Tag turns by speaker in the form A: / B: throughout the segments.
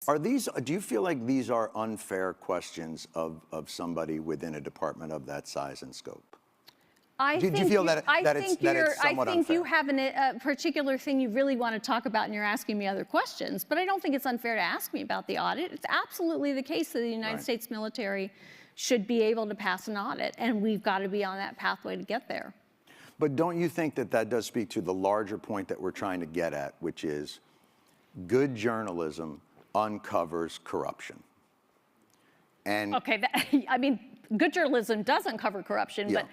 A: Do you feel like these are unfair questions of somebody within a department of that size and scope? Do you feel that it's somewhat unfair?
B: I think you have a particular thing you really want to talk about and you're asking me other questions, but I don't think it's unfair to ask me about the audit. It's absolutely the case that the United States military should be able to pass an audit, and we've got to be on that pathway to get there.
A: But don't you think that does speak to the larger point that we're trying to get at, which is good journalism uncovers corruption? And
B: okay, I mean, good journalism does uncover corruption, but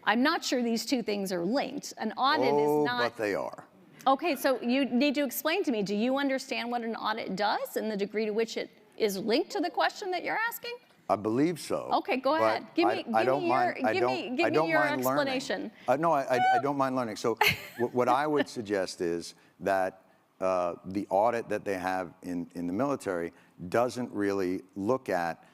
B: I'm not sure these two things are linked. An audit is not.
A: But they are.
B: Okay, so you need to explain to me, do you understand what an audit does and the degree to which it is linked to the question that you're asking?
A: I believe so.
B: Okay, go ahead. Give me your explanation.
A: No, I don't mind learning. So what I would suggest is that the audit that they have in the military doesn't really look at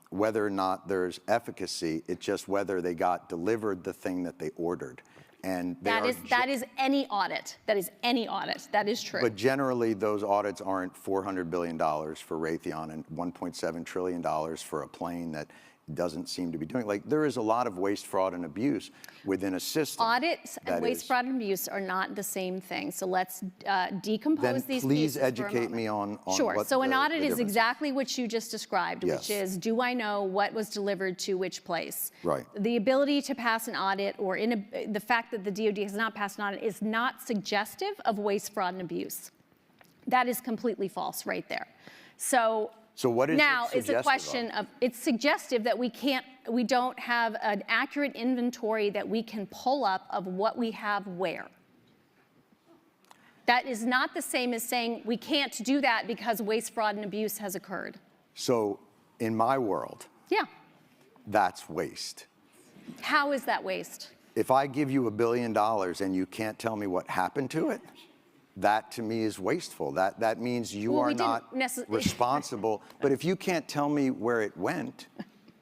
A: whether or not there's efficacy. It's just whether they got delivered the thing that they ordered. And
B: that is any audit. That is any audit. That is true.
A: But generally, those audits aren't $400 billion for Raytheon and $1.7 trillion for a plane that doesn't seem to be doing. Like, there is a lot of waste, fraud, and abuse within a system.
B: Audits and waste, fraud, and abuse are not the same thing. So let's decompose these pieces for a moment.
A: Please educate me on
B: sure.
A: What
B: so an audit is
A: difference
B: exactly what you just described,
A: yes.
B: which is, do I know what was delivered to which place?
A: Right.
B: The ability to pass an audit, or the fact that the DoD has not passed an audit, is not suggestive of waste, fraud, and abuse. That is completely false right there.
A: So what is
B: now
A: it
B: it's a question of, it's suggestive that we don't have an accurate inventory that we can pull up of what we have where. That is not the same as saying we can't do that because waste, fraud, and abuse has occurred.
A: So in my world, that's waste.
B: How is that waste?
A: If I give you $1 billion and you can't tell me what happened to it, that to me is wasteful. That means you are not responsible. But if you can't tell me where it went,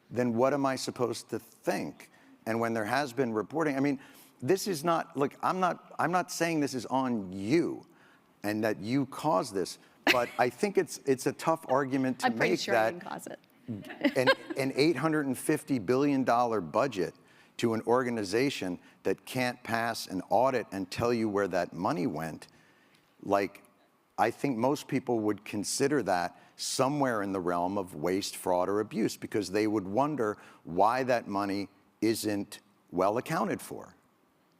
A: then what am I supposed to think? And when there has been reporting, I mean, this is not, look, I'm not saying this is on you and that you caused this, but I think it's a tough argument to
B: I'm pretty
A: make
B: sure
A: that
B: I didn't cause it.
A: an $850 billion budget to an organization that can't pass an audit and tell you where that money went. Like, I think most people would consider that somewhere in the realm of waste, fraud, or abuse, because they would wonder why that money isn't well accounted for.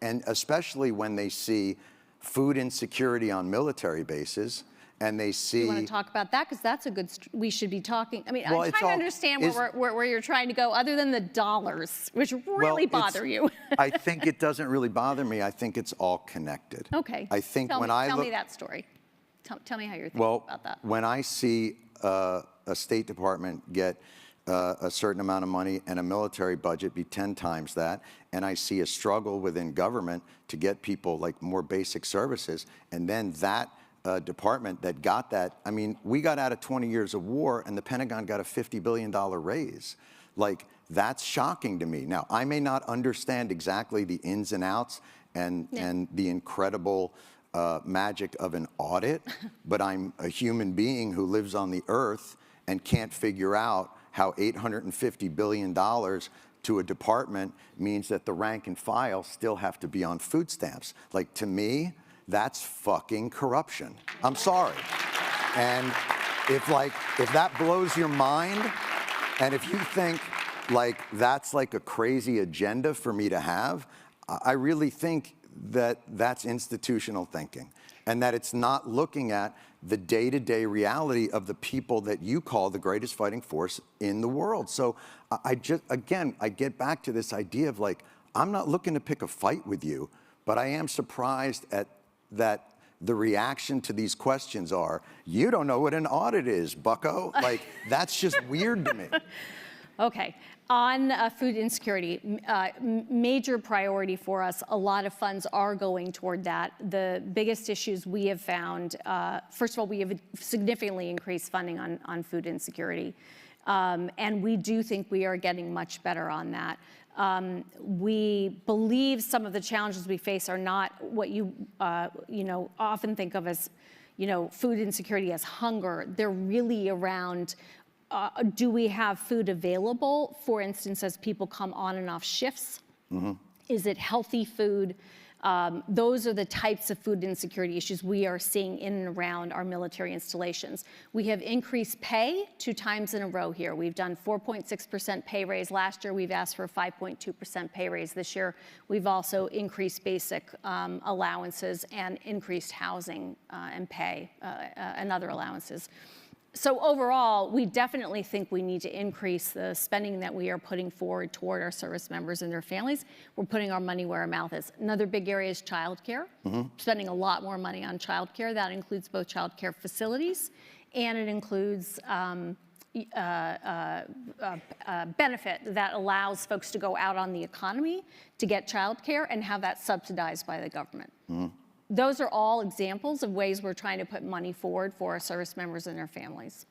A: And especially when they see food insecurity on military bases, and they see...
B: You want to talk about that? Because that's a good... we should be talking... I mean, well, I'm trying to understand where you're trying to go, other than the dollars, which really bother you.
A: I think it doesn't really bother me. I think it's all connected.
B: Okay.
A: I think
B: tell me that story. Tell me how you're thinking about that.
A: When I see a State Department get a certain amount of money and a military budget be 10 times that, and I see a struggle within government to get people like more basic services, and then that department that got that, I mean, we got out of 20 years of war and the Pentagon got a $50 billion raise. Like, that's shocking to me. Now, I may not understand exactly the ins and outs and the incredible magic of an audit, but I'm a human being who lives on the earth and can't figure out how $850 billion to a department means that the rank and file still have to be on food stamps. Like, to me, that's fucking corruption. I'm sorry. And if that blows your mind, and if you think like that's like a crazy agenda for me to have, I really think that that's institutional thinking, and that it's not looking at the day-to-day reality of the people that you call the greatest fighting force in the world. So I get back to this idea of like, I'm not looking to pick a fight with you, but I am surprised at that the reaction to these questions are, you don't know what an audit is, bucko. Like, that's just weird to me.
B: Okay, on food insecurity, major priority for us. A lot of funds are going toward that. The biggest issues we have found, first of all, we have significantly increased funding on food insecurity. And we do think we are getting much better on that. We believe some of the challenges we face are not what you often think of as, food insecurity as hunger. They're really around, do we have food available? For instance, as people come on and off shifts, is it healthy food? Those are the types of food insecurity issues we are seeing in and around our military installations. We have increased pay 2 times in a row here. We've done 4.6% pay raise last year. We've asked for a 5.2% pay raise this year. We've also increased basic allowances and increased housing and pay and other allowances. So overall, we definitely think we need to increase the spending that we are putting forward toward our service members and their families. We're putting our money where our mouth is. Another big area is childcare. Spending a lot more money on childcare. That includes both childcare facilities, and it includes benefit that allows folks to go out on the economy to get childcare and have that subsidized by the government. Those are all examples of ways we're trying to put money forward for our service members and their families.